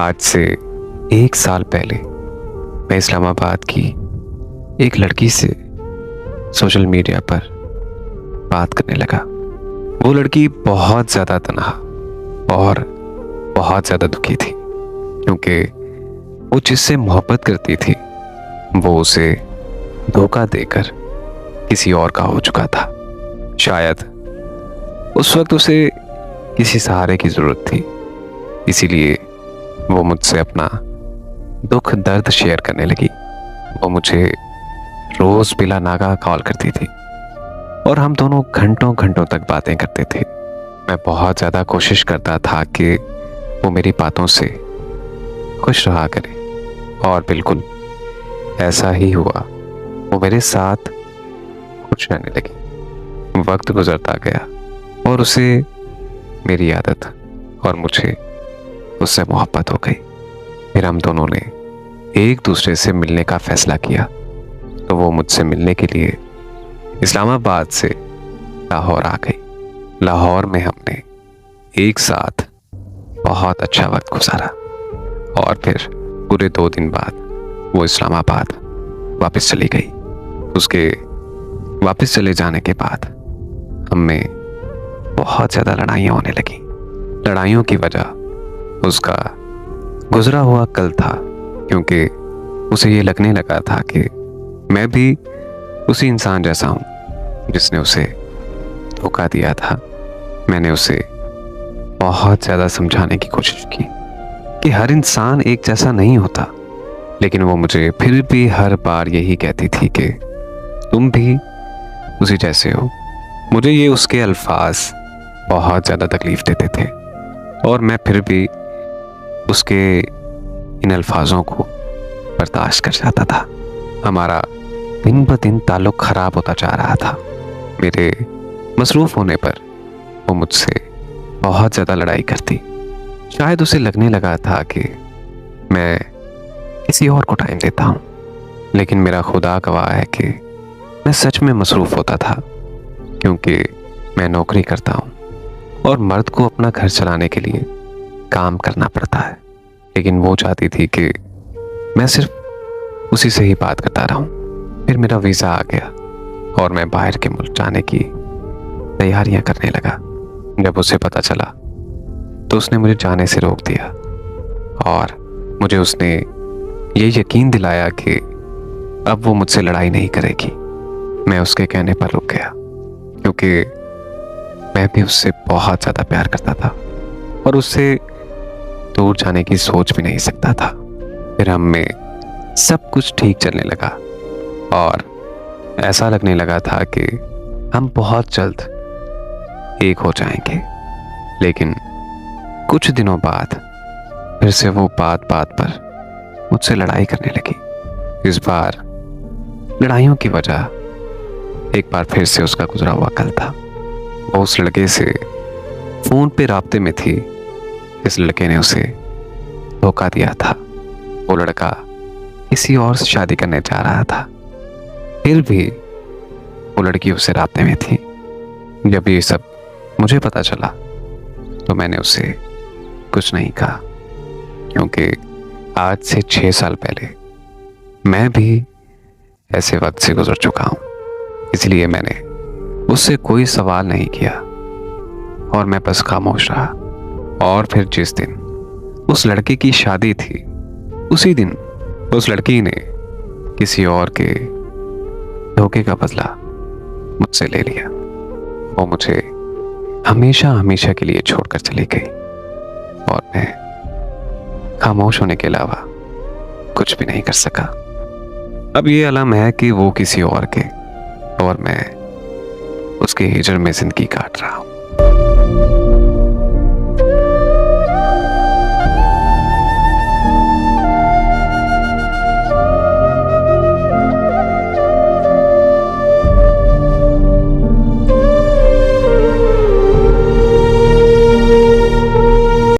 आज से 1 साल पहले मैं इस्लामाबाद की एक लड़की से सोशल मीडिया पर बात करने लगा। वो लड़की बहुत ज़्यादा तन्हा और बहुत ज़्यादा दुखी थी, क्योंकि वो जिससे मोहब्बत करती थी वो उसे धोखा देकर किसी और का हो चुका था। शायद उस वक्त उसे किसी सहारे की ज़रूरत थी, इसीलिए वो मुझसे अपना दुख दर्द शेयर करने लगी। वो मुझे रोज़ बिला नागा कॉल करती थी और हम दोनों घंटों घंटों तक बातें करते थे। मैं बहुत ज़्यादा कोशिश करता था कि वो मेरी बातों से खुश रहा करे, और बिल्कुल ऐसा ही हुआ। वो मेरे साथ खुश रहने लगी। वक्त गुजरता गया और उसे मेरी आदत और मुझे उससे मोहब्बत हो गई। फिर हम दोनों ने एक दूसरे से मिलने का फैसला किया, तो वो मुझसे मिलने के लिए इस्लामाबाद से लाहौर आ गई। लाहौर में हमने एक साथ बहुत अच्छा वक्त गुजारा और फिर पूरे 2 दिन बाद वो इस्लामाबाद वापस चली गई। उसके वापस चले जाने के बाद हम में बहुत ज़्यादा लड़ाइयाँ होने लगी। लड़ाइयों की वजह उसका गुजरा हुआ कल था, क्योंकि उसे ये लगने लगा था कि मैं भी उसी इंसान जैसा हूँ जिसने उसे धोखा दिया था। मैंने उसे बहुत ज़्यादा समझाने की कोशिश की कि हर इंसान एक जैसा नहीं होता, लेकिन वो मुझे फिर भी हर बार यही कहती थी कि तुम भी उसी जैसे हो। मुझे ये उसके अल्फाज बहुत ज़्यादा तकलीफ़ देते थे और मैं फिर भी उसके इन अल्फाजों को बर्दाश्त कर जाता था। हमारा दिन ब दिन ताल्लुक़ ख़राब होता जा रहा था। मेरे मसरूफ़ होने पर वो मुझसे बहुत ज़्यादा लड़ाई करती। शायद उसे लगने लगा था कि मैं किसी और को टाइम देता हूँ, लेकिन मेरा खुदा गवाह है कि मैं सच में मसरूफ़ होता था, क्योंकि मैं नौकरी करता हूँ और मर्द को अपना घर चलाने के लिए काम करना पड़ता है। लेकिन वो चाहती थी कि मैं सिर्फ उसी से ही बात करता रहूं। फिर मेरा वीज़ा आ गया और मैं बाहर के मुल्क जाने की तैयारियां करने लगा। जब उसे पता चला तो उसने मुझे जाने से रोक दिया और मुझे उसने ये यकीन दिलाया कि अब वो मुझसे लड़ाई नहीं करेगी। मैं उसके कहने पर रुक गया, क्योंकि मैं भी उससे बहुत ज़्यादा प्यार करता था और उससे दूर जाने की सोच भी नहीं सकता था। फिर हम में सब कुछ ठीक चलने लगा और ऐसा लगने लगा था कि हम बहुत जल्द एक हो जाएंगे। लेकिन कुछ दिनों बाद फिर से वो बात बात पर मुझसे लड़ाई करने लगी। इस बार लड़ाइयों की वजह एक बार फिर से उसका गुजरा हुआ कल था। वो उस लड़के से फ़ोन पे राब्ते में थी। इस लड़के ने उसे धोखा दिया था। वो लड़का किसी और से शादी करने जा रहा था, फिर भी वो लड़की उससे राब्ते में थी। जब ये सब मुझे पता चला तो मैंने उसे कुछ नहीं कहा, क्योंकि आज से 6 साल पहले मैं भी ऐसे वक्त से गुजर चुका हूँ। इसलिए मैंने उससे कोई सवाल नहीं किया और मैं बस खामोश रहा। और फिर जिस दिन उस लड़के की शादी थी, उसी दिन उस लड़की ने किसी और के धोखे का बदला मुझसे ले लिया। वो मुझे हमेशा हमेशा के लिए छोड़कर चली गई और मैं खामोश होने के अलावा कुछ भी नहीं कर सका। अब ये अलम है कि वो किसी और के और मैं उसके हिजर में जिंदगी काट रहा हूँ।